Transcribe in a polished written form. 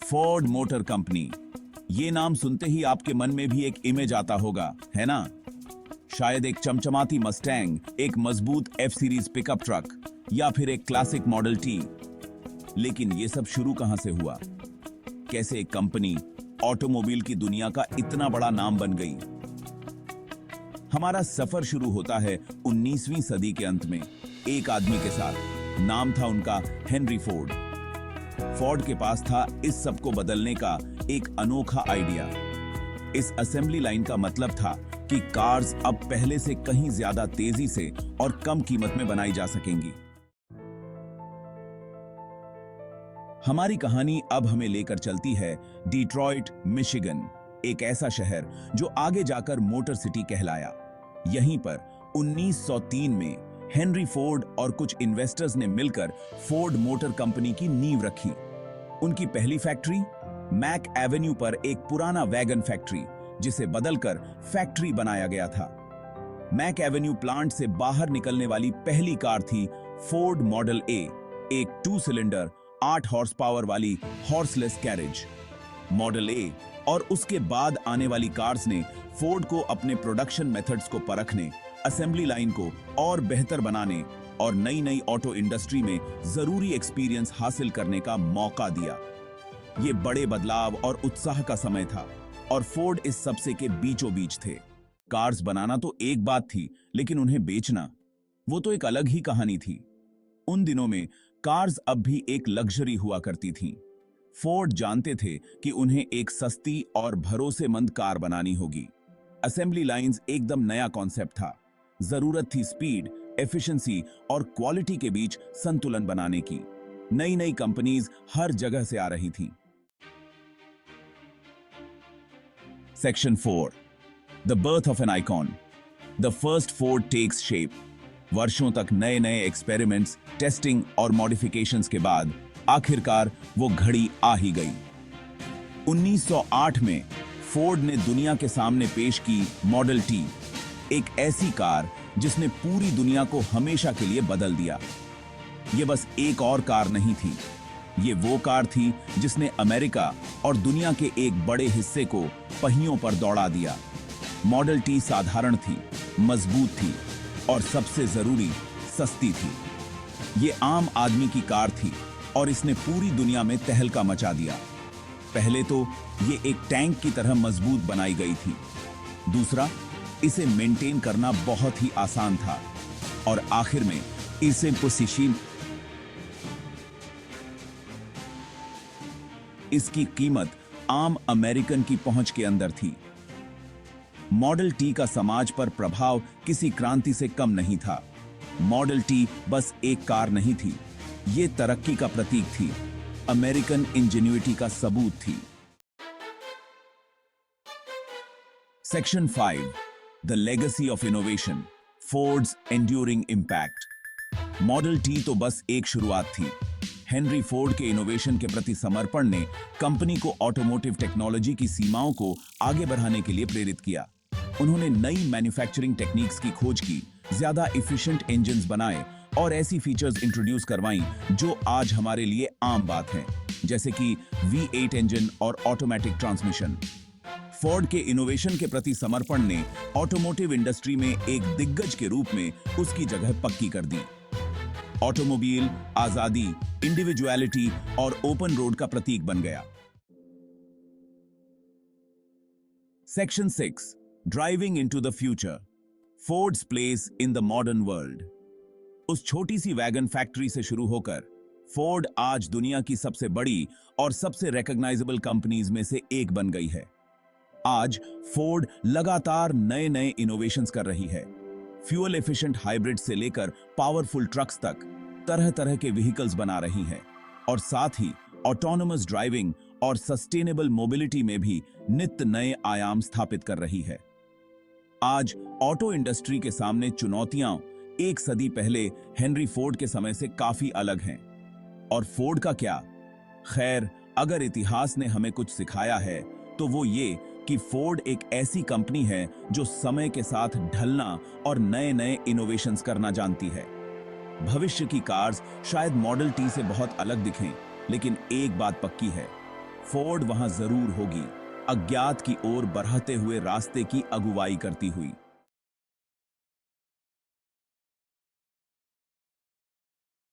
Ford motor company. ये नाम सुनते ही आपके मन में भी एक इमेज आता होगा, है ना? शायद एक चमचमाती मस्टैंग, एक मजबूत एफ सीरीज पिकअप ट्रक या फिर एक क्लासिक मॉडल टी। लेकिन ये सब शुरू कहां से हुआ? कैसे एक कंपनी ऑटोमोबाइल की दुनिया का इतना बड़ा नाम बन गई? हमारा सफर शुरू होता है 19वीं सदी के अंत में एक आदमी के साथ। नाम था उनका हेनरी फोर्ड। फोर्ड के पास था इस सब को बदलने का एक अनोखा आइडिया। इस असेंबली लाइन का मतलब था कि कार्स अब पहले से कहीं ज्यादा तेजी से और कम कीमत में बनाई जा सकेंगी। हमारी कहानी अब हमें लेकर चलती है डिट्रॉइट, मिशिगन, एक ऐसा शहर जो आगे जाकर मोटर सिटी कहलाया। यहीं पर 1903 में हेनरी फोर्ड और कुछ इन्वेस्टर्स ने मिलकर फोर्ड मोटर कंपनी की नींव रखी। उनकी पहली फैक्ट्री मैक एवेन्यू पर एक पुराना वैगन फैक्ट्री, जिसे बदलकर फैक्ट्री बनाया गया था। मैक एवेन्यू प्लांट से बाहर निकलने वाली पहली कार थी फोर्ड मॉडल ए, एक 2 सिलेंडर 8 हॉर्स पावर वाली हॉर्सलेस कैरेज। मॉडल ए और उसके बाद आने वाली कार्स ने फोर्ड को अपने प्रोडक्शन मेथड्स को परखने, असेंबली लाइन को और बेहतर बनाने और नई नई ऑटो इंडस्ट्री में जरूरी एक्सपीरियंस हासिल करने का मौका दिया। ये बड़े बदलाव और उत्साह का समय था और फोर्ड इस सबसे के बीचों बीच थे। कार्स बनाना तो एक बात थी, लेकिन उन्हें बेचना, वो तो एक अलग ही कहानी थी। उन दिनों में कार्स अब भी एक लग्जरी हुआ करती थीं। फोर्ड जानते थे कि उन्हें एक सस्ती और भरोसेमंद कार बनानी होगी। असेंबली लाइंस एकदम नया कॉन्सेप्ट था। जरूरत थी स्पीड, एफिशिएंसी और क्वालिटी के बीच संतुलन बनाने की। नई नई कंपनीज हर जगह से आ रही थीं। Section 4, the birth of an icon. The first Ford takes shape. वर्षों तक नए नए एक्सपेरिमेंट्स, टेस्टिंग और मॉडिफिकेशंस के बाद आखिरकार वो घड़ी आ ही गई। 1908 में फोर्ड ने दुनिया के सामने पेश की मॉडल टी, एक ऐसी कार जिसने पूरी दुनिया को हमेशा के लिए बदल दिया। ये बस एक और कार नहीं थी, ये वो कार थी जिसने अमेरिका और दुनिया के एक बड़े हिस्से को पहियों पर दौड़ा दिया। मॉडल टी साधारण थी, मजबूत थी और सबसे जरूरी, सस्ती थी। ये आम आदमी की कार थी और इसने पूरी दुनिया में तहलका मचा दिया। पहले तो ये एक टैंक की तरह मजबूत बनाई गई थी। दूसरा, इसे मेंटेन करना बहुत ही आसान था और आखिर में इसे पोजीशन, इसकी कीमत आम अमेरिकन की पहुंच के अंदर थी। मॉडल टी का समाज पर प्रभाव किसी क्रांति से कम नहीं था। मॉडल टी बस एक कार नहीं थी, ये तरक्की का प्रतीक थी, अमेरिकन इंजेन्युइटी का सबूत थी। Section 5, the legacy of innovation, Fords enduring impact. Model T तो बस एक शुरुआत थी। हेनरी फोर्ड के इनोवेशन के प्रति समर्पण ने कंपनी को ऑटोमोटिव टेक्नोलॉजी की सीमाओं को आगे बढ़ाने के लिए प्रेरित किया। उन्होंने नई मैन्युफैक्चरिंग टेक्निक्स की खोज की, ज्यादा एफिशिएंट इंजन्स बनाए और ऐसी फीचर्स इंट्रोड्यूस करवाई जो आज हमारे लिए आम बात है, जैसे कि V8 इंजन और ऑटोमेटिक ट्रांसमिशन। फोर्ड के इनोवेशन के प्रति समर्पण ने ऑटोमोटिव इंडस्ट्री में एक दिग्गज के रूप में उसकी जगह पक्की कर दी। ऑटोमोबाइल आजादी, इंडिविजुअलिटी और ओपन रोड का प्रतीक बन गया। Section 6, driving into the future, Fords place in the modern world. उस छोटी सी वैगन फैक्ट्री से शुरू होकर फोर्ड आज दुनिया की सबसे बड़ी और सबसे रिकॉग्नाइजेबल कंपनीज में से एक बन गई है। आज फोर्ड लगातार नए नए इनोवेशंस कर रही है। फ्यूल एफिशिएंट हाइब्रिड से लेकर पावरफुल ट्रक्स तक तरह तरह के व्हीकल्स बना रही है और साथ ही ऑटोनोमस ड्राइविंग और सस्टेनेबल मोबिलिटी में भी नित्य नए आयाम स्थापित कर रही है। आज ऑटो इंडस्ट्री के सामने चुनौतियां एक सदी पहले हेनरी फोर्ड के समय से काफी अलग हैं। और फोर्ड का क्या? खैर, अगर इतिहास ने हमें कुछ सिखाया है तो वो ये कि फोर्ड एक ऐसी कंपनी है जो समय के साथ ढलना और नए नए इनोवेशंस करना जानती है। भविष्य की कार्स शायद मॉडल टी से बहुत अलग दिखें, लेकिन एक बात पक्की है, फोर्ड वहां जरूर होगी, अज्ञात की ओर बढ़ते हुए रास्ते की अगुवाई करती हुई।